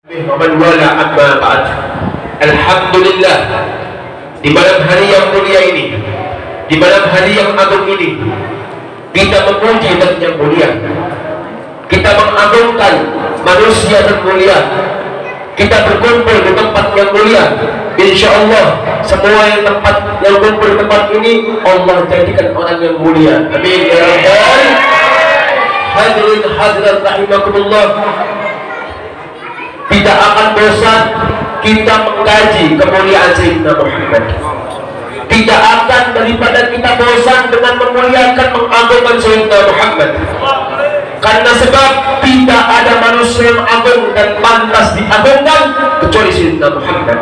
Waman wala amma ba'd. Alhamdulillah, di malam hari yang mulia ini, di malam hari yang agung ini, kita memuji dan yang mulia, kita mengagungkan manusia yang mulia, kita berkumpul di tempat yang mulia. Insya Allah semua yang kumpul di tempat ini Allah jadikan orang yang mulia. Amin ya rabbal. Hadirin hadirat rahimakumullah, tidak akan bosan kita mengkaji kemuliaan Sayyidina Muhammad. Tidak akan daripada kita bosan dengan memuliakan, mengagungkan Sayyidina Muhammad. Karena sebab tidak ada manusia yang agung dan pantas diagungkan kecuali Sayyidina Muhammad.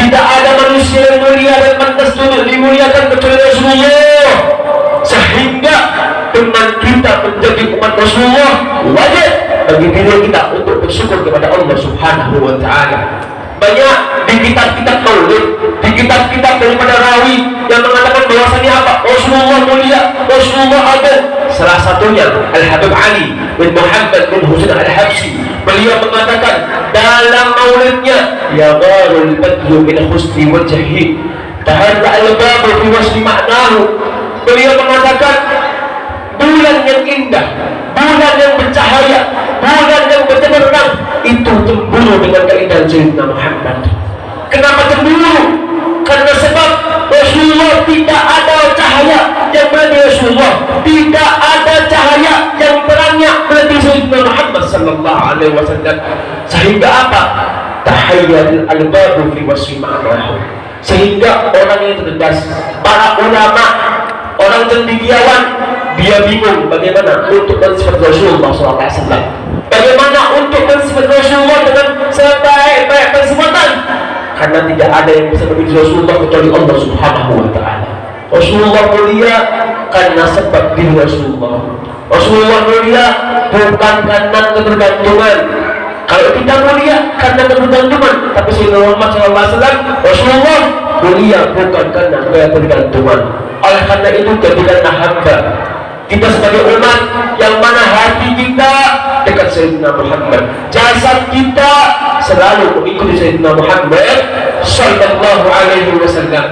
Tidak ada manusia yang mulia dan pantas dimuliakan kecuali Rasulullah. Sehingga dengan kita menjadi umat Rasulullah, wajib bagi diri kita untuk bersyukur kepada Allah Subhanahu wa Ta'ala. Banyak di kitab-kitab maulid, di kitab-kitab daripada rawi yang mengatakan bahwasanya apa? Rasulullah mulia, Rasulullah agung. Salah satunya Al-Habib Ali bin Muhammad bin Husain Al-Habsyi. Beliau mengatakan dalam maulidnya, ya gharul badru min husni wajhi tahadda al-babu fi wasfi ma'nahu. Beliau mengatakan bulan yang indah, bulan yang bercahaya, bulan yang bercemerlang itu cemburu dengan keindahan Sayyidina Muhammad. Kenapa cemburu? Karena sebab Rasulullah tidak ada cahaya yang melebihi Rasulullah, tidak ada cahaya yang terangnya melebihi Sayyidina Muhammad sallallahu alaihi wasallam. Sehingga apa? Tahayyul albabu fi wasfi ma'nahu. Sehingga orang yang cerdas, para ulama, orang cendekiawan, dia bingung bagaimana untuk mensifat Rasulullah SAW. Bagaimana untuk mensifat Rasulullah dengan sebaik-baik pensifatan? Karena tidak ada yang bisa memiliki Rasulullah kecuali Allah Subhanahu wa Ta'ala. Rasulullah mulia karena sebab diri Rasulullah. Rasulullah mulia bukan karena ketergantungan. Kalau kita mulia karena ketergantungan, tapi Sayyidina Muhammad SAW, Rasulullah mulia bukan karena ketergantungan. Oleh karena itu jadikanlah hamba kita sebagai umat yang mana hati kita dekat Sayyidina Muhammad, jasad kita selalu mengikuti Sayyidina Muhammad sallallahu alaihi wasallam.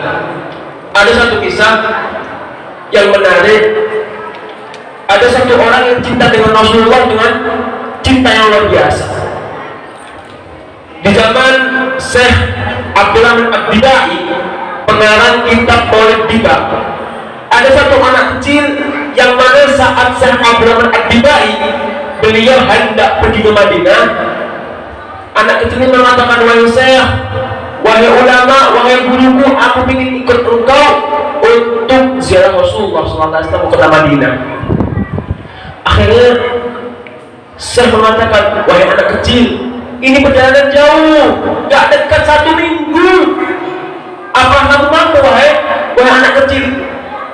Ada satu kisah yang menarik. Ada satu orang yang cinta dengan Rasulullah dengan cinta yang luar biasa. Di zaman Syekh Abdullah bin Abdidai, pengarang kitab Maulid Diba, ada satu anak kecil yang mana saat Syekh Abdullah bin Abdidai beliau hendak pergi ke Madinah, anak kecil ini mengatakan, wahai Syekh, wahai ulama, wahai guruku, aku ingin ikut engkau untuk ziarah Rasulullah SAW ke kota Madinah. Akhirnya Syekh mengatakan, wahai anak kecil, ini perjalanan jauh, gak dekat 1 minggu. Apa kamu mampu, wahai anak kecil?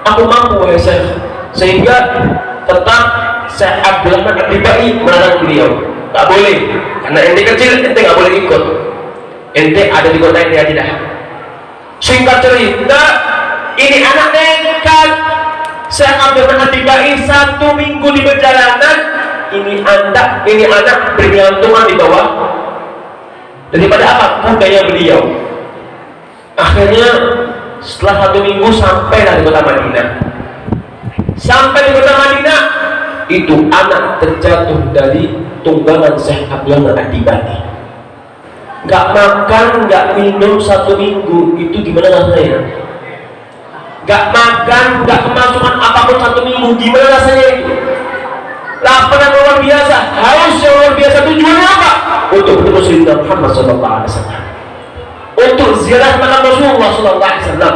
Aku mampu, wahai Syekh. Sehingga tetap Syekh Abdullah bin Abdidai melarang beliau, tak boleh, karena ente kecil, ente gak boleh ikut. Ente ada di kota yang tidak. Singkat cerita, ini anak nekat. Syekh Abdullah bin Abdidai 1 minggu di perjalanan. Ini anak bergantungan di bawah daripada apa? Kudanya beliau. Akhirnya setelah 1 minggu sampailah di kota Madinah. Sampai di kota Madinah, itu anak terjatuh dari tunggangan Syekh Abdullah bin Abdidai. Gak makan, gak minum 1 minggu, itu gimana rasanya? Gak makan, gak kemasukan apapun 1 minggu, gimana rasanya itu? Lapar yang luar biasa, haus yang luar biasa. Tujuannya apa? Untuk bertemu Sayyidina Muhammad SAW, untuk ziarah makam Rasulullah SAW.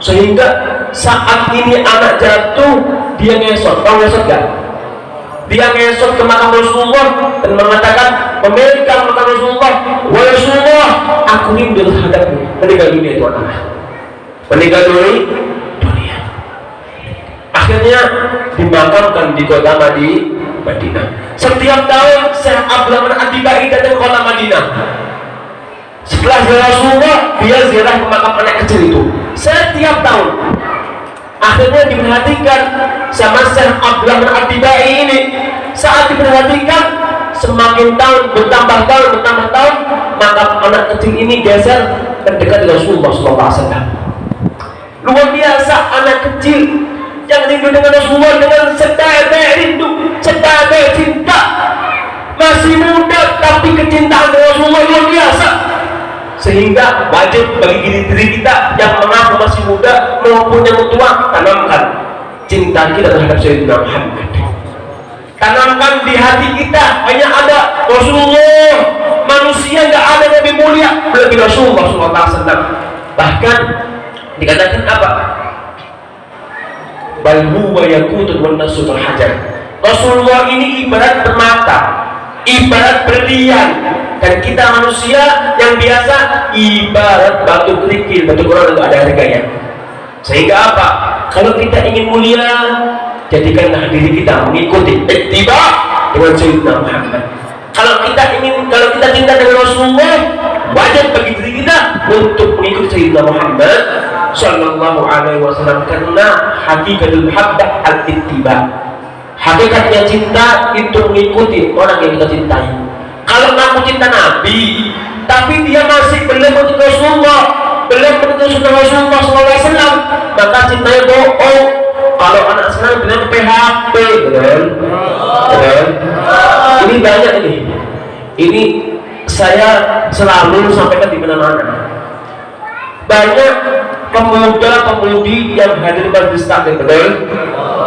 Sehingga saat ini anak jatuh, dia ngesot. Tahu ngesot gak? Dia ngesot ke makam Rasulullah dan mengatakan, memegang makam Rasulullah, wa Rasulullah, aku rindu terhadapmu. Meninggal dunia itu anak. Meninggal dunia. Akhirnya dimakamkan di kota Madinah. Setiap tahun Syekh Abdullah bin Abdidai datang ke kota Madinah. Setelah ziarah Rasulullah, dia ziarah ke makam anak kecil itu setiap tahun. Akhirnya diperhatikan sama Syekh Abdullah bin Abdidai ini. Saat diperhatikan, semakin tahun bertambah tahun, maka anak kecil ini geser mendekat dengan Rasulullah SAW. Luar biasa anak kecil yang rindu dengan Rasulullah dengan setetes rindu, setetes cinta. Masih muda tapi kecintaan dengan Rasulullah luar biasa. Sehingga wajib bagi diri kita yang mengaku masih muda maupun yang tua, tanamkan cinta kita terhadap Sayyidina Muhammad. Tanamkan di hati kita hanya ada Rasulullah, manusia nggak ada yang lebih mulia lebih Rasulullah SAW. Bahkan dikatakan apa? Bal huwa yakutun wan nasu hajar. Rasulullah ini ibarat permata, ibarat berlian, dan kita manusia yang biasa ibarat batu kerikil, batu koran nggak ada harganya. Sehingga apa? Kalau kita ingin mulia, jadikanlah diri kita mengikuti ittiba dengan Sayyidina Muhammad. Kalau kita cinta dengan Rasulullah, wajib bagi diri kita untuk mengikuti Sayyidina Muhammad Sallallahu Alaihi Wasallam, karena hakikatul mahabbah al-ittiba. Hakikatnya cinta itu mengikuti orang yang kita cintai. Kalau aku cinta Nabi, tapi dia masih belum mengikuti Rasulullah, belum mengikuti sunnah Rasulullah SAW, maka cintanya bohong. Kalau anak sekarang bilang PHP, betul? Ini banyak ini. Ini saya selalu sampaikan di mana-mana. Banyak pemuda-pemudi yang hadir majelis taklim, betul?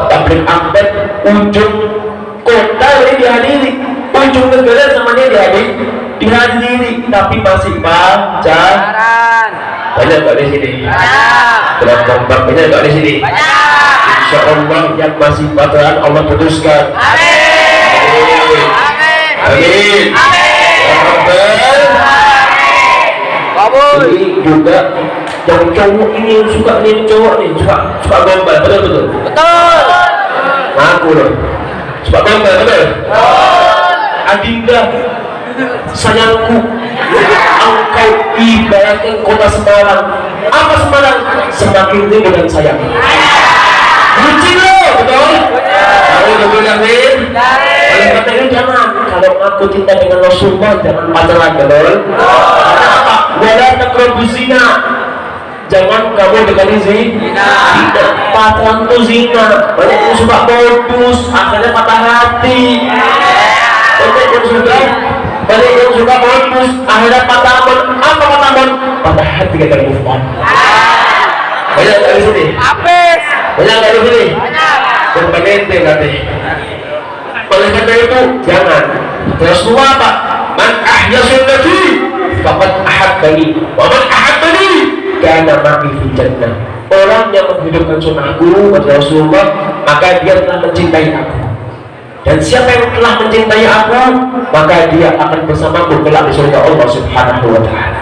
Tabligh akbar ujung kota ini dihadiri, ujung negara sama dia dihadiri, tapi masih pacaran. Banyak nggak di sini? Berapa banyak nggak di sini? Insya Allah yang masih pacaran Allah putuskan. Amin. Amin. Ini juga yang cowok ini suka nih, cowok nih suka gombal, betul. Aku loh suka gombal, betul. Adinda sayangku, engkau ibaratkan kota Semarang. Apa Semarang? Semakin rindu dan sayang. Lucu loh, betul. Kalau betul Amin. Oleh karena itu jangan, kalau aku cinta dengan Rasulullah jangan pacaran, betul. Kenapa? Wala taqrabu zina. Jangan kamu dekati zina. Pacaran itu zina. Banyak yang suka modus, akhirnya patah hati. Banyak yang suka modus, akhirnya patah hati. Apa patah hati? Patah hati gagal move on. Banyak dari sini. Banyak dari sini. Berpenente nanti. Oleh karena itu jangan. Rasulullah apa? Man ahya sunnati faqad ahabbani wa man ahabbani kana ma'i fil jannah. Orang yang menghidupkan sunnahku kata Rasulullah, maka dia telah mencintai aku. Dan siapa yang telah mencintai aku, maka dia akan bersamaku kelak di surga Allah Subhanahu wa taala.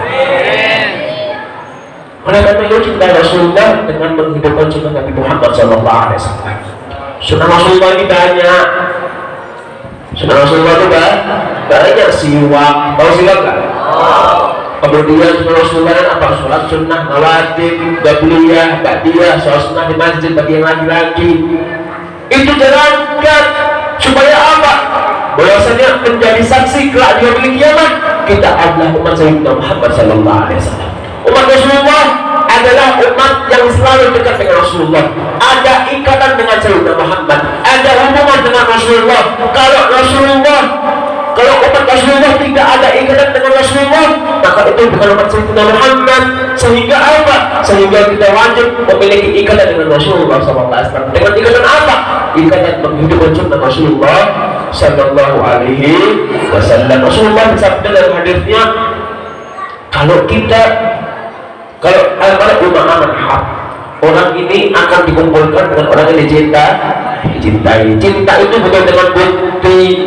Oleh karena itu cinta Rasulullah dengan menghidupkan sunnah Nabi Muhammad SAW. Sunnah Rasulullah ini banyak. Sunnah Rasulullah itu banyak. Siwak, tahu siwak kan? Kemudian sunnah Rasulullah apa? Sholat sunnah, nawatib, qabliyah, ba'diyah, sholat sunnah di masjid bagi yang laki-laki. Itu jalankan supaya apa? Bahwasanya menjadi saksi kelak di hari kiamat kita adalah umat Sayyidina Muhammad SAW. Umat Rasulullah adalah umat yang selalu dekat dengan Rasulullah. Ada ikatan dengan Sayyidina Muhammad, ada hubungan dengan Rasulullah. Kalau umat Rasulullah tidak ada ikatan dengan Rasulullah, maka itu bukan umat Sayyidina Muhammad. Sehingga apa? Sehingga kita wajib memiliki ikatan dengan Rasulullah SAW. Dengan ikatan apa? Ikatan menghidupkan sunnah Rasulullah Sallallahu Alaihi Wasallam. Rasulullah bersabda dalam hadisnya, kalau al-mar'u orang ini akan dikumpulkan dengan orang yang dicintai. Cinta itu bukan dengan bukti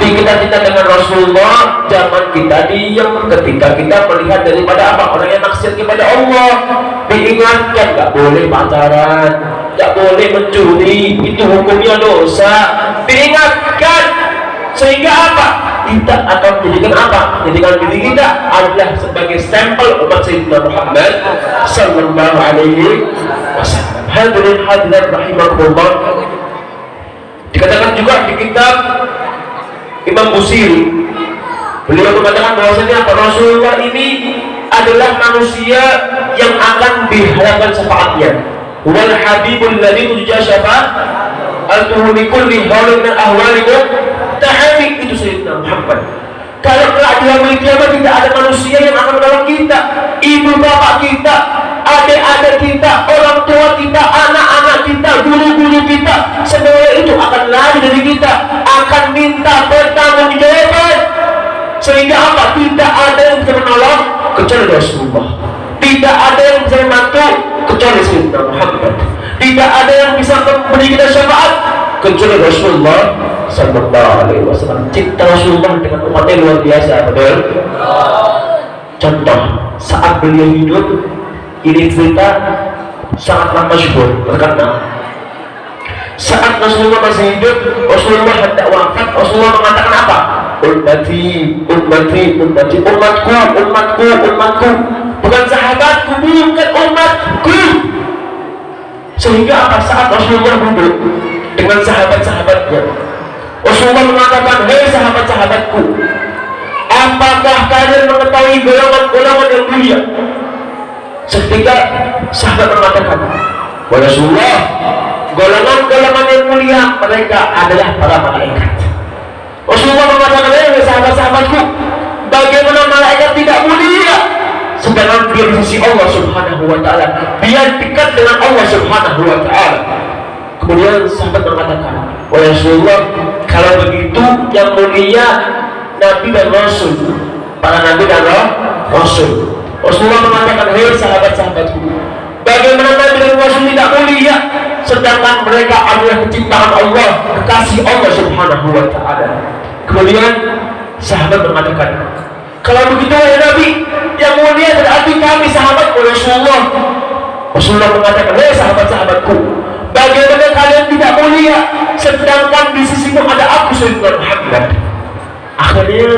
kita cinta dengan Rasulullah. Jangan kita diam ketika kita melihat daripada apa orang yang maksiat kepada Allah. Diingatkan nggak boleh pacaran, nggak boleh mencuri, itu hukumnya dosa. Diingatkan sehingga apa? Kita akan menjadikan apa? Menjadikan diri kita adalah sebagai sampel umat Sayyidina Muhammad Sallallahu Alaihi Wasallam. Hadirin hadirat rahimakumullah. Dikatakan juga di kitab Imam Busiri Beliau mengatakan bahwasanya Rasulullah ini adalah manusia yang akan diharapkan syafaatnya. Wal habibul ladzi turja syafaat al-tuhli kulli hawlin min ahwalikum tahami, itu Sayyidina Muhammad. Kalau kelak di hari kiamat tidak ada manusia yang akan menolong kita, ibu bapak kita, adik-adik kita, orang tua kita, anak-anak kita, guru-guru kita, semuanya itu akan lari dari kita, akan minta pertanggungjawaban. Sehingga apa? Tidak ada yang bisa menolong kecuali Rasulullah. Tidak ada yang bisa membantu kecuali Sayyidina Muhammad. Tidak ada yang bisa memberi kita syafaat kecuali Rasulullah Sallallahu Alaihi Wasallam. Cinta Rasulullah dengan umatnya luar biasa, betul? Contoh, saat beliau hidup, ini cerita sangatlah masyhur, terkenal. Saat Rasulullah masih hidup, Rasulullah hendak wafat, Rasulullah mengatakan apa? Ummati, ummati, ummati, umatku, umatku, umatku. Bukan sahabatku, bukan umatku. Sehingga apa? Saat Rasulullah duduk dengan sahabat-sahabatnya, Rasulullah mengatakan, hei sahabat-sahabatku, apakah kalian mengetahui golongan-golongan yang mulia? Seketika sahabat mengatakan, wahai Rasulullah, golongan-golongan yang mulia mereka adalah para malaikat. Rasulullah mengatakan, hei sahabat-sahabatku, bagaimana malaikat tidak mulia sedangkan dia di sisi Allah Subhanahu wa Ta'ala, dia dekat dengan Allah Subhanahu wa Ta'ala. Kemudian sahabat mengatakan, wahai Rasulullah, kalau begitu yang mulia Nabi dan Rasul, para Nabi dan Rasul. Rasulullah mengatakan, hei sahabat-sahabatku, bagaimana Nabi dan Rasul tidak mulia sedangkan mereka adalah kecintaan Allah, kekasih Allah Subhanahu wa Ta'ala. Kemudian sahabat mengatakan, kalau begitu wahai Nabi, yang mulia berarti kami sahabat Rasulullah. Rasulullah mengatakan, hei sahabat-sahabatku, bagaimana kalian tidak mulia sedangkan di sisimu ada aku Sayyidina Muhammad. Akhirnya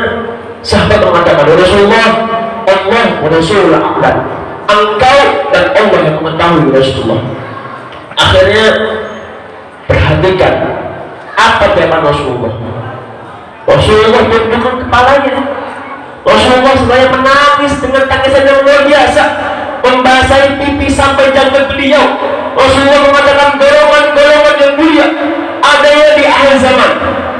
sahabat mengatakan, Rasulullah, Allah wa Rasulullah a'lam, engkau dan Allah yang mengetahui Rasulullah. Akhirnya perhatikan apa jawaban Rasulullah. Rasulullah bukan kepalanya. Rasulullah sebenarnya menangis dengan tangisan yang luar biasa, membasahi pipi sampai janggut beliau. Rasulullah mengatakan, golongan-golongan yang mulia ada yang di akhir zaman,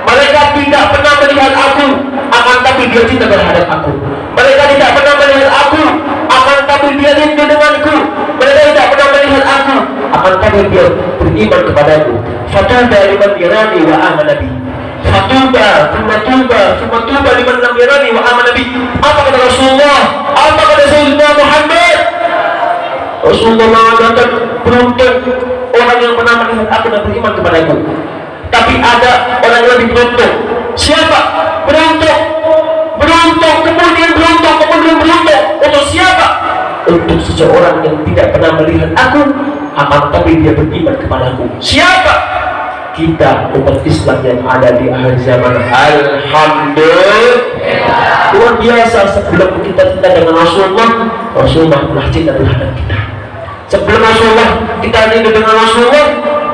mereka tidak pernah melihat aku, akan tapi dia cinta terhadap aku. Mereka tidak pernah melihat aku, akan tapi dia rindu denganku. Mereka tidak pernah melihat aku, akan tapi dia beriman kepadaku. Fatuba liman yarani wa amana bi. Fatuba, thumma liman lam yarani wa amana bi. Apa kata Rasulullah? Apa kata Sayyidina Muhammad? Rasulullah mengatakan, beruntung orang yang pernah melihat aku dan beriman kepadaku. Tapi ada orang yang lebih beruntung. Siapa? Beruntung, kemudian beruntung. Untuk siapa? Untuk seseorang yang tidak pernah melihat aku, akan tapi dia beriman kepadaku. Siapa? Kita umat Islam yang ada di akhir zaman. Alhamdulillah, luar biasa. Sebelum kita cinta dengan Rasulullah, Rasulullah telah cinta terhadap kita. Sebelum Rasulullah kita rindu dengan Rasulullah,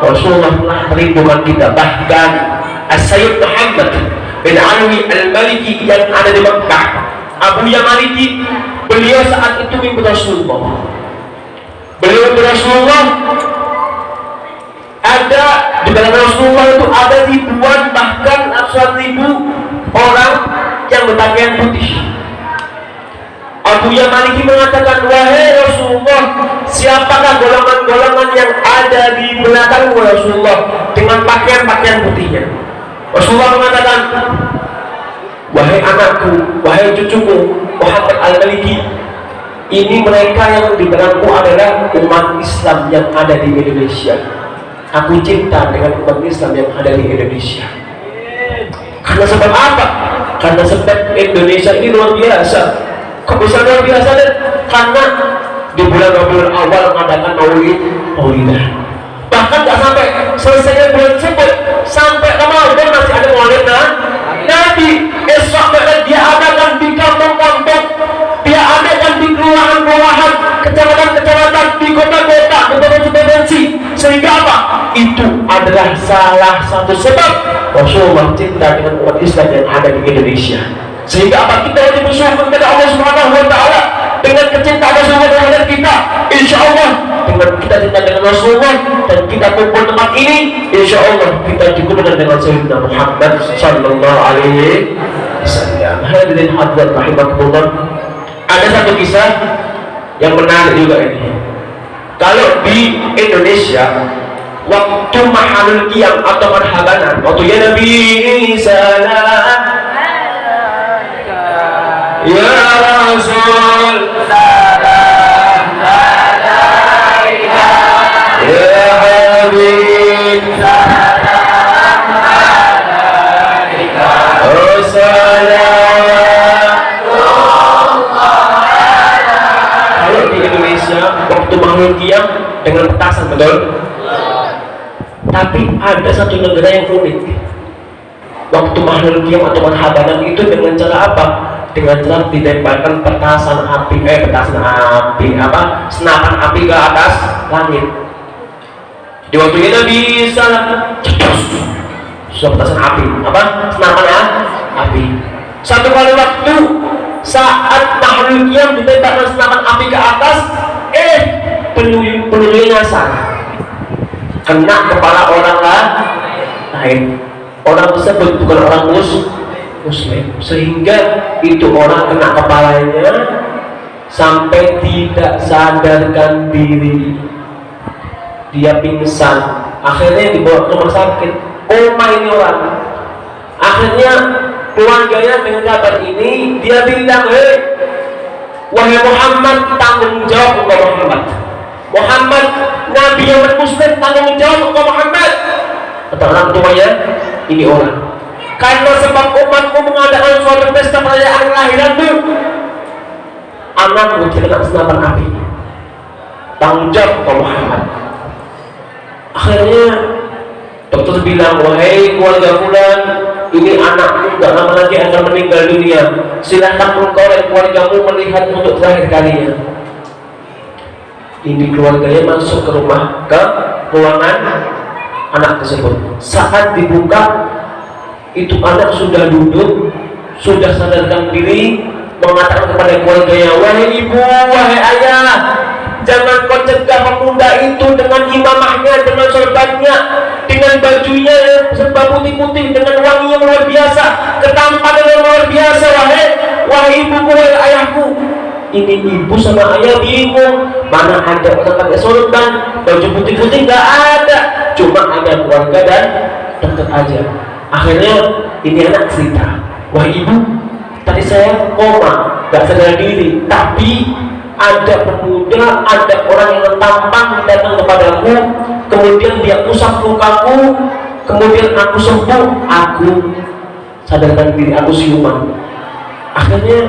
Rasulullah telah merindukan kita. Bahkan As-Sayyid Muhammad bin Alwi Al-Maliki yang ada di Mekah, Abu Yamaliki, beliau saat itu mimpi Rasulullah. Beliau Rasulullah ada di dalam Rasulullah itu ada ribuan, bahkan ratusan ribu orang yang berpakaian putih. Abu Yamaliki mengatakan, wahai Rasulullah, siapakah golongan-golongan yang ada di belakang Rasulullah dengan pakaian-pakaian putihnya? Rasulullah mengatakan, wahai anakku, wahai cucuku Muhammad Al-Maliki, ini mereka yang di belakangku adalah umat Islam yang ada di Indonesia. Aku cinta dengan umat Islam yang ada di Indonesia. Karena sebab apa? Karena sebab Indonesia ini luar biasa. Kok bisa luar biasa? Karena di bulan Rabiul Awal mengadakan maulidah. Bahkan tak sampai selesai bulan Syawal, sampai Ramadan masih ada maulid Nabi. Esok dia adakan di kampung-kampung, dia adakan di kelurahan-kelurahan, kecamatan-kecamatan, di kota-kota, di provinsi. Sehingga apa? Itu adalah salah satu sebab Rasulullah cinta dengan umat Islam yang ada di Indonesia. Sehingga apa? Kita wajib bersyukur kepada Allah Subhanahu wa taala dengan kecintaan Rasulullah terhadap kita. Insya Allah dengan kita cinta dengan Rasulullah dan kita kumpul tempat ini, insya Allah kita dikumpulkan dengan Sayyidina Muhammad sallallahu alaihi wasallam. Hadirin hadirat rahimakumullah. Ada satu kisah yang menarik juga ini. Kalau di Indonesia waktu mahalul qiyam atau marhabanan, waktu ya Nabi salam ya Rasul salam alaika ya Habib salam alaika kalau di Indonesia waktu mahalul qiyam dengan petasan, betul? Tapi ada satu negara yang unik. Waktu mahlul qiyam atau marhabanan itu dengan cara apa? Dengan cara dilemparkan senapan api ke atas langit. Di waktu itu Nabi salam cetus petasan api, senapan api. Satu kali waktu saat mahlul qiyam dilemparkan senapan api ke atas, pelurunya nyasar kena kepala orang lain. Orang tersebut bukan orang muslim, sehingga itu orang kena kepalanya sampai tidak sadarkan diri, dia pingsan. Akhirnya dibawa ke rumah sakit. Koma ini orang. Akhirnya keluarganya dengan kabar ini, dia bilang, wahai Muhammad, tanggung jawab engkau Muhammad, Nabi yang muslim, tanggung jawab engkau Muhammad. Kata orang tuanya, ini orang. Karena sebab umatku mengadakan suatu pesta perayaan lahiranmu, anakmu terkena senapan api. Tanggung jawab engkau Muhammad. Akhirnya dokter bilang, wahai keluarga fulan, ini anakmu gak lama lagi akan meninggal dunia. Silahkan engkau dan keluargamu melihat untuk terakhir kalinya. Ini keluarganya masuk ke ruangan anak tersebut. Saat dibuka, itu anak sudah duduk, sudah sadarkan diri, mengatakan kepada keluarganya, wahai ibu, wahai ayah, jangan kau cegah pemuda itu dengan imamahnya, dengan sorbannya, dengan bajunya yang serba putih-putih, dengan wangi yang luar biasa, ketampanan yang luar biasa. Wahai ibuku, wahai ayahku. Ini ibu sama ayah bingung, mana ada orang pakai sorban, baju putih-putih nggak ada, cuma ada keluarga dan dokter aja. Akhirnya ini anak cerita, wahai ibu, tadi saya koma, nggak sadar diri, tapi ada pemuda, ada orang yang tampan datang kepadaku, kemudian dia usap lukaku, kemudian aku sembuh, aku sadarkan diri, aku siuman. Akhirnya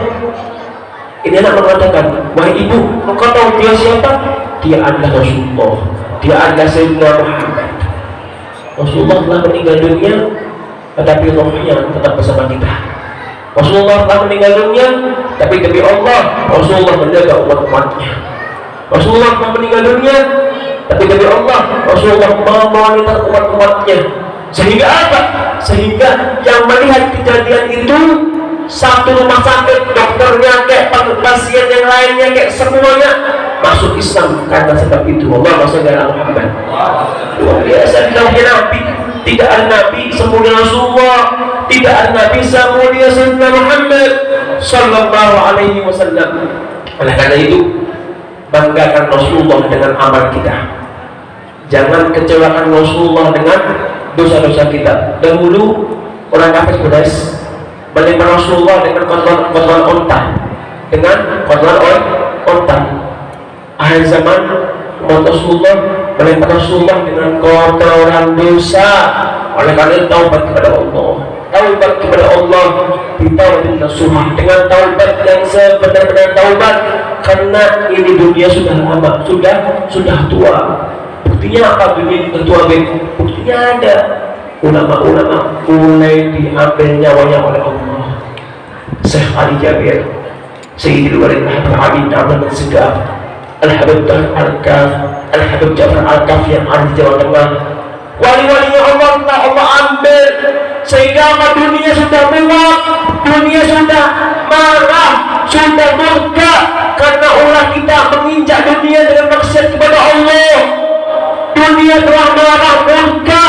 ini anak mengatakan, wahai ibu, engkau tahu dia siapa? Dia adalah Rasulullah, dia adalah Sayyidina Muhammad. Rasulullah telah meninggal dunia, tetapi rohnya tetap bersama kita. Rasulullah telah meninggal dunia, tapi demi Allah, Rasulullah menjaga umat-umatnya. Rasulullah telah meninggal dunia, tapi demi Allah, Rasulullah memonitor umat-umatnya. Sehingga apa? Sehingga yang melihat kejadian itu, satu rumah sakit, dokternya kayak pasien yang lainnya kayak semuanya masuk Islam karena sebab itu. Allah Rasulullah Muhammad. Luar biasa dalamnya Nabi. Tidak ada Nabi semulia Rasulullah, tidak ada Nabi semulia Sayyidina Muhammad sallallahu alaihi wasallam. Oleh karena itu, banggakan Rasulullah dengan amal kita. Jangan kecewakan Rasulullah dengan dosa-dosa kita. Dahulu orang kafir Quraisy melempar Rasulullah dengan kotoran onta, Akhir zaman umat Rasulullah melempar Rasulullah dengan kotoran dosa. Oleh karena itu taubat kepada Allah, ditaubat nasuha, dengan taubat yang sebenar-benar taubat. Karena ini dunia sudah lama, sudah tua. Buktinya apa dunia tua? Buktinya ada ulama-ulama mulai diambil nyawanya oleh Allah. Syekh Ali Jabir, Sayyidul Walid Al-Habib Abdul Siddiq, Al-Habib Al-Kaf, Al-Habib Ja'far Al-Kaf yang ada di Jawa Tengah. Wali-walinya Allah ambil sehingga dunia sudah mewah, dunia sudah marah, sudah murka karena ulah kita menginjak dunia dengan maksiat kepada Allah. Dunia telah marah, murka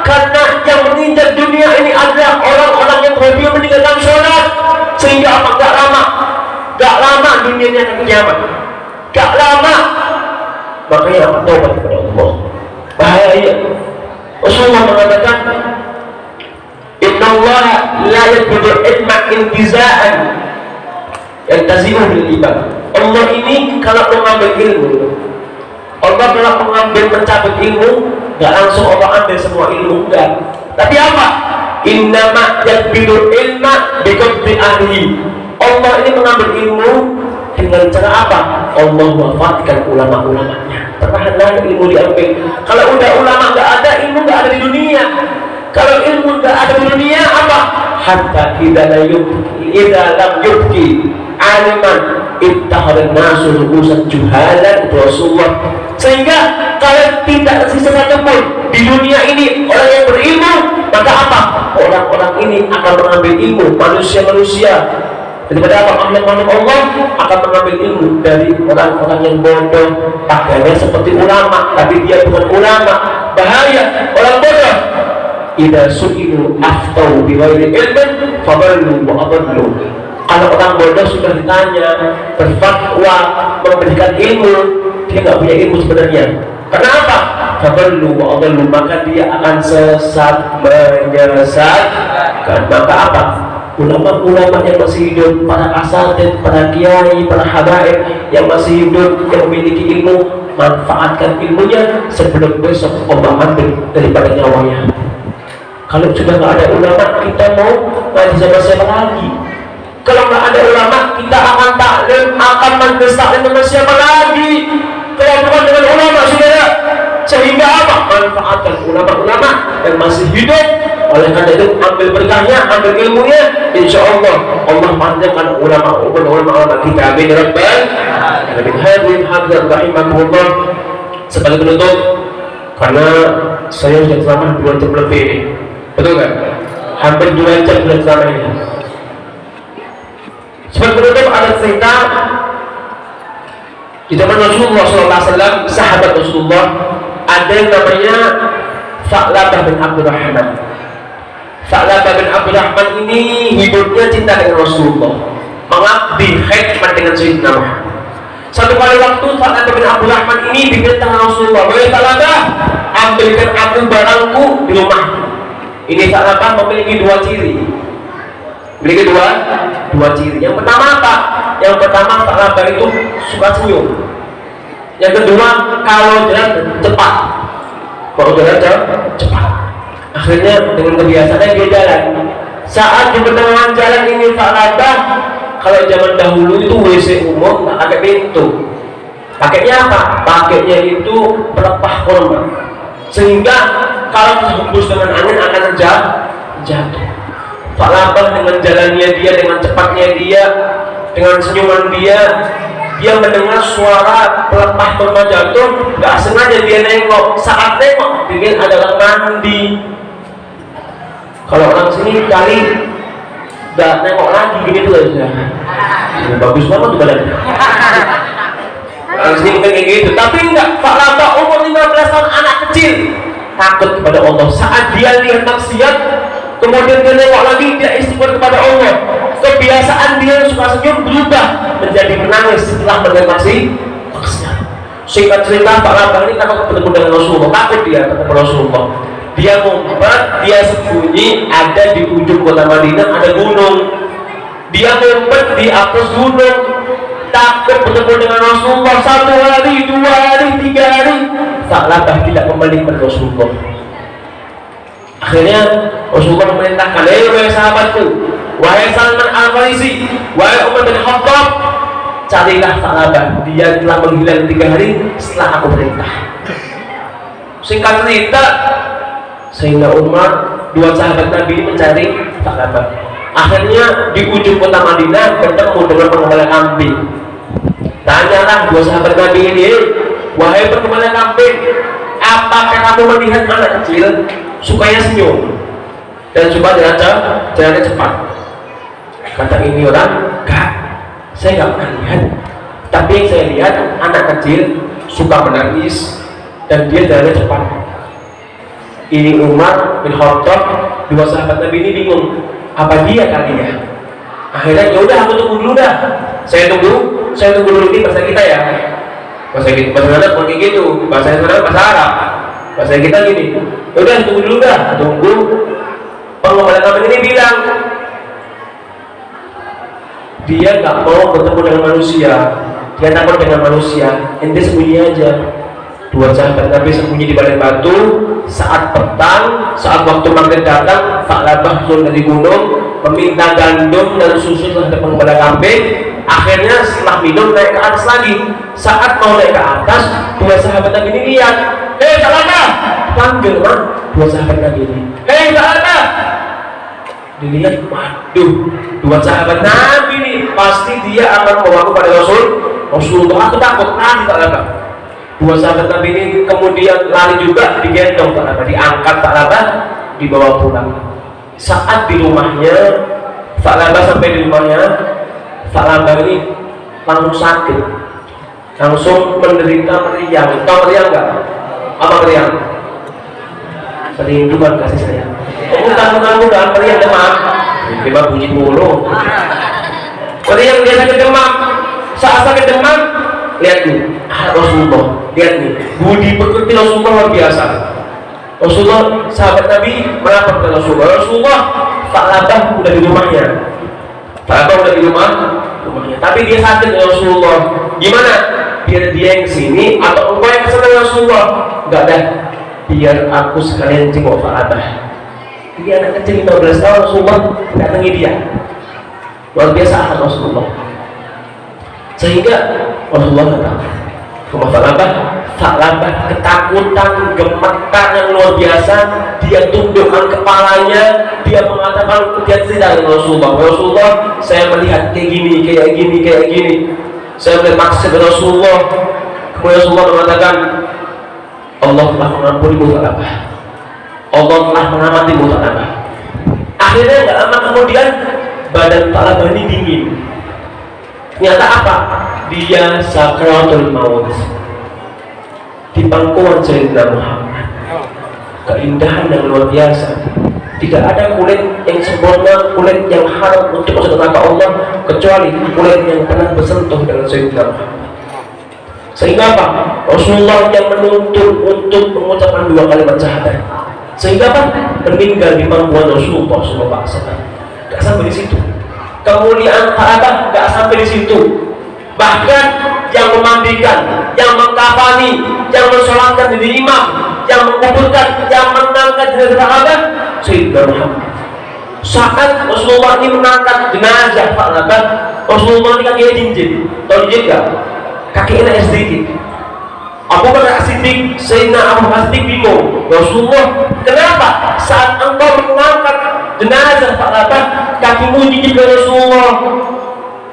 karena yang menginjak dunia ini adalah orang-orang yang hobi meninggalkan sholat. Sehingga apa? Gak lama dunia ini akan kiamat, gak lama. Makanya apa? Taubat kepada Allah. Bahaya. Rasulullah mengatakan, Inna Allah la yaqbidu ilma intiza'an yantazi'u bil ibad. Allah ini kalau mengambil ilmu, Allah kalau mengambil mencabut ilmu, gak langsung Allah ambil semua ilmu, enggak. Tapi apa? Innama yaqbidu ilma biqabdi ahli. Allah ini mengambil ilmu dengan cara apa? Allah wafatkan ulama-ulamanya. Perlahan-lahan ilmu diambil. Kalau udah ulama nggak ada, ilmu nggak ada di dunia. Kalau ilmu nggak ada di dunia, apa? Hatta idza lam yubqi aliman ittakhadha nasu ru'usan juhalan. Rasulullah. Sehingga kalau tidak tersisa satu pun di dunia ini orang yang berilmu, maka apa? Orang-orang ini akan mengambil ilmu, manusia-manusia daripada apa? Makhluk Allah akan mengambil ilmu dari orang-orang yang bodoh, pakaiannya seperti ulama tapi dia bukan ulama. Bahaya orang bodoh. Idza su'ilu aftau bi ghairi ilmin fadallu wa adallu. Kalau orang bodoh sudah ditanya, berfatwa, memberikan ilmu, dia nggak punya ilmu sebenarnya. Kenapa? Fadallu wa adallu, maka dia akan sesat, menyesatkan. Maka apa? Ulama-ulama yang masih hidup, para asatidz, para kiai, para habaib yang masih hidup, yang memiliki ilmu, manfaatkan ilmunya sebelum besok Allah ambil daripada nyawanya. Kalau sudah nggak ada ulama, kita mau ngaji sama siapa lagi? Kalau nggak ada ulama, kita akan taklim, akan majelis taklim dengan siapa lagi? Kalau bukan dengan ulama, saudara. Sehingga apa? Manfaatkan ulama-ulama yang masih hidup. Oleh karena itu ambil berkahnya, ambil ilmunya, insya Allah Allah panjangkan ulama kita. Amin rabbal alamin. Hadirin hadirat rahimahumullah. Sebagai penutup, karena saya sudah selama 2 jam lebih ini, betul kan? Hampir 2 jam sudah selama ini. Sebagai penutup ada cerita di zaman Rasulullah SAW, sahabat Rasulullah, ada yang namanya Sa'labah bin Abdurrahman. Sa'labah bin Abdurrahman ini hidupnya cinta dengan Rasulullah, mengabdi khidmat dengan Sayyidina Muhammad. Satu kali waktu Sa'labah bin Abdurrahman ini diperintah Rasulullah, "Wahai Sa'labah, ambilkan aku barangku di rumahku." Ini Sa'labah memiliki 2 ciri. Memiliki dua ciri. Yang pertama apa? Yang pertama Sa'labah itu suka senyum. Yang kedua, kalau jalan cepat. Kalau jalan cepat. Akhirnya dengan kebiasaannya dia jalan. Saat di pertengahan jalan ini Sa'labah, kalau zaman dahulu itu WC umum nggak pakai pintu. Pakainya apa? Pakainya itu pelepah kurma. Sehingga kalau dihembus dengan angin akan jatuh. Sa'labah dengan jalannya dia, dengan cepatnya dia, dengan senyuman dia mendengar suara pelepah kurma jatuh, nggak sengaja dia nengok. Saat nengok, pikir ada orang mandi. Kalau orang sini kali nggak nengok lagi gini tuh aja. Bagus banget tuh badannya. Orang sini kayak gitu, tapi enggak. Sa'labah umur 15 tahun, anak kecil, takut kepada Allah. Saat dia lihat maksiat, kemudian dia nengok lagi, dia istighfar kepada Allah. Kebiasaan dia suka senyum berubah menjadi menangis setelah melihat maksiat. Singkat cerita, Sa'labah ini takut bertemu dengan Rasulullah, takut dia ketemu Rasulullah. Dia ngumpet, dia sembunyi, ada di ujung kota Madinah ada gunung. Dia ngumpet di atas gunung, takut bertemu dengan Rasulullah. 1 hari, 2 hari, 3 hari, Sa'labah tidak kembali ke Rasulullah. Akhirnya Rasulullah memerintahkan, "Hei sahabatku, wahai Salman Al-Farisi, wahai Umar bin Khattab, carilah Sa'labah. Dia telah menghilang 3 hari setelah aku perintah." Singkat cerita, Sayyidina Umar, 2 sahabat Nabi mencari Sa'labah. Akhirnya di ujung kota Madinah bertemu dengan penggembala kambing. Tanyalah 2 sahabat Nabi ini, "Wahai penggembala kambing, apakah kamu melihat anak kecil sukanya senyum?" dan coba jalannya cepat. Kata ini orang, "Kak, saya nggak pernah lihat, tapi yang saya lihat anak kecil suka menangis dan dia jalannya cepat." Ini Umar bin Khattab, dua sahabat Nabi ini bingung, apa dia kali ya? Akhirnya ya udah, aku tunggu dulu dah. Saya tunggu dulu ini bahasa kita ya. Bahasa mana pun kayak gitu. Bahasa sana bahasa Arab. Bahasa kita gini. Ya udah, tunggu dulu dah. Tunggu. Pengemudi kami ini bilang, dia nggak mau bertemu dengan manusia. Dia takut dengan manusia. Ente sembunyi aja. Dua sahabat Nabi sembunyi di balik batu. Saat petang, saat waktu maghrib datang, Tha'labah turun dari gunung, meminta gandum dan susu terhadap penggembala kambing. Akhirnya setelah minum naik ke atas lagi. Saat mau naik ke atas, dua sahabat Nabi ini lihat, "Hei Tha'labah!" Panggil mah dua sahabat Nabi ini, "Hei Tha'labah!" Dilihat, waduh, dua sahabat Nabi ini pasti dia akan membawa pada Rasulullah. Aku takut nanti Tha'labah. Dua sahabat Nabi ini kemudian lari juga, digendong Tha'labah, diangkat Tha'labah, dibawa pulang. Saat di rumahnya, Tha'labah sampai di rumahnya, Tha'labah ini langsung sakit, langsung menderita meriang. Tahu meriang nggak? Apa meriang? Serinduan kasih sayang. Kamu dalam meriang demam, tiba bunyi mulu. Meriang dia sakit demam. Saat sakit demam, lihat nih, Rasulullah, lihat nih, budi pekerti Rasulullah luar biasa. Rasulullah, sahabat Nabi merapat ke Rasulullah. Tha'labah udah di rumahnya. Tha'labah udah di rumahnya. Tapi dia sakit dengan Rasulullah. Gimana? Biar dia yang kesini atau engkau yang kesana dengan Rasulullah? Enggak ada. Biar aku sekalian jenguk Tha'labah. Ini anak kecil 15 tahun, Rasulullah datangi dia. Luar biasa anak Rasulullah. Sehingga Rasulullah datang rumah Tha'labah ketakutan, gemetar yang luar biasa. Dia tundukkan kepalanya, dia mengatakan, dia cerita dengan Rasulullah, saya melihat kayak gini, saya melihat maksud Rasulullah. Kemudian Rasulullah mengatakan, Allah telah mengampunimu Tha'labah, Allah telah mengamatimu Tha'labah. Akhirnya nggak lama kemudian badan Tha'labah ini dingin. Ternyata apa? Dia sakratul maut di pangkuan Sayyidina Muhammad. Keindahan yang luar biasa. Tidak ada kulit yang sempurna, kulit yang haram untuk masuk neraka Allah kecuali kulit yang pernah bersentuh dengan Sayyidina Muhammad. Sehingga apa? Rasulullah yang menuntut untuk mengucapkan dua kalimat syahadat. Sehingga apa? Meninggal di pangkuan Rasulullah SAW. Gak sampai di situ. Kemuliaan Tha'labah gak sampai di situ. Bahkan yang memandikan, yang mengkafani, yang mensolatkan diri imam, yang menguburkan, yang mengangkat jenazah Tha'labah, Sayyidina Muhammad. Saat Rasulullah ini mengangkat jenazah Tha'labah, Rasulullah ini kakinya jinjit. Tahu jinjit gak? Kakinya sedikit. Abu Bakar As-Siddiq, Sayyidina Abu Bakar As-Siddiq bingung, Rasulullah, kenapa saat engkau mengangkat jenazah Tha'labah kakimu jinjit ke Rasulullah?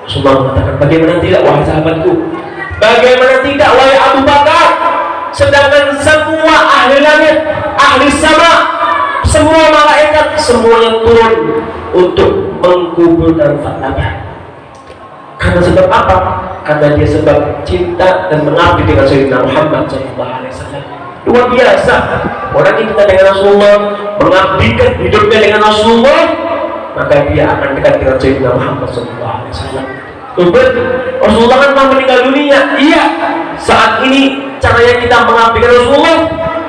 Rasulullah mengatakan, bagaimana tidak wahai sahabatku, bagaimana tidak wahai Abu Bakar, sedangkan semua ahli langit, ahli sama, semua malaikat, semuanya turun untuk mengkuburkan Tha'labah. Karena sebab apa? Karena dia sebab cinta dan mengabdi dengan Sayyidina Muhammad SAW. Luar biasa. Orang yang kita dengan Rasulullah, mengabdikan hidupnya dengan Rasulullah, maka dia akan dekat dengan Sayyidina Muhammad SAW. Kemudian Rasulullah kan telah meninggal dunia. Iya. Saat ini caranya kita mengabdikan Rasulullah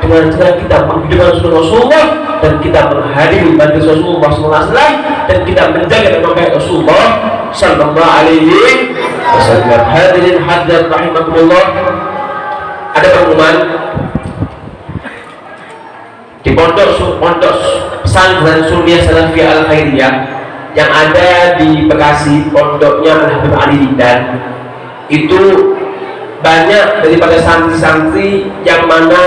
dengan cara kita menghidupkan Rasulullah dan kita menghadiri majelis Rasulullah SAW dan kita menjaga nama baik Rasulullah Sallallahu Alaihi Wasallam. Hadirin hadirat rahimakumullah, ada pengumuman di pondok pesantren Sunniyah Salafiyah Al Khairiyah yang ada di Bekasi, pondoknya Al Habib Ali Didan. Itu banyak daripada santri-santri yang mana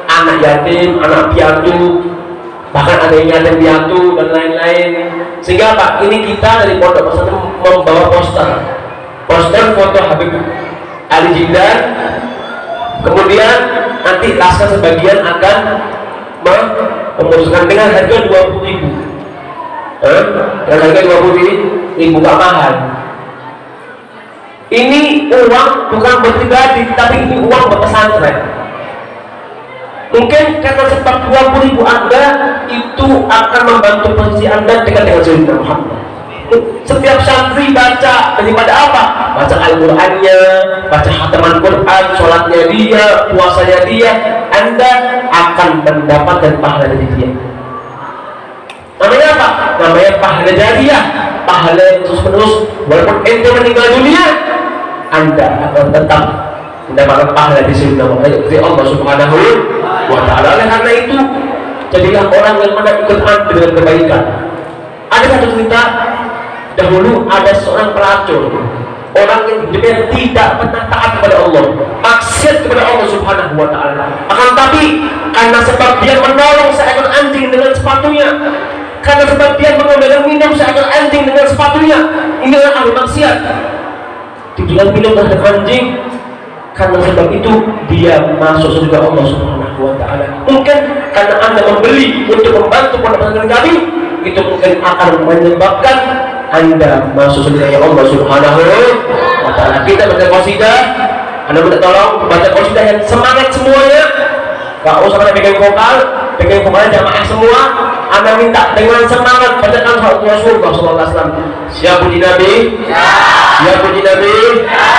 anak yatim, anak piatu, bahkan ada yang yatim piatu dan lain-lain. Sehingga apa? Ini kita dari pondok pesantren membawa poster foto Habib Ali Didan. Kemudian nanti laskar sebagian akan memutuskan dengan harga 20.000. Yang harga 20.000 gak mahal. Ini uang bukan buat pribadi, tapi ini uang buat pesantren. Mungkin karena sebab 20.000 Anda itu akan membantu posisi Anda dekat dengan Sayyidina Muhammad. Setiap santri baca daripada apa? Baca Al-Qur'annya, baca khataman Quran, sholatnya dia, puasanya dia, Anda akan mendapatkan pahala dari dia. Namanya apa? Namanya pahala jariah, pahala yang terus-menerus. Walaupun ente meninggal dunia, Anda akan tetap mendapatkan pahala di sisi Allah Subhanahu wa Ta'ala. Oleh karena itu, jadilah orang yang ikut andil dengan kebaikan. Ada satu cerita, dahulu ada seorang pelacur, orang yang hidupnya tidak pernah taat kepada Allah, maksiat kepada Allah Subhanahu wa Ta'ala. Akan tapi karena sebab dia menolong seekor anjing dengan sepatunya, karena sebab dia mengambil minum seekor anjing dengan sepatunya, ini adalah ahli maksiat. Dibilang minum terhadap anjing, karena sebab itu dia masuk surga Allah Subhanahu wa Ta'ala. Mungkin karena Anda membeli untuk membantu pondok kami, itu mungkin akan menyebabkan Anda masuk surga Allah Subhanahu wa Ta'ala. Kita baca qasidah, Anda minta tolong baca qasidah yang semangat semuanya. Gak usah pada pegang vokalnya jamaah semua. Anda minta dengan semangat bacakan salawat Rasulullah SAW. Siap puji Nabi? Ya. Siap puji Nabi? Ya.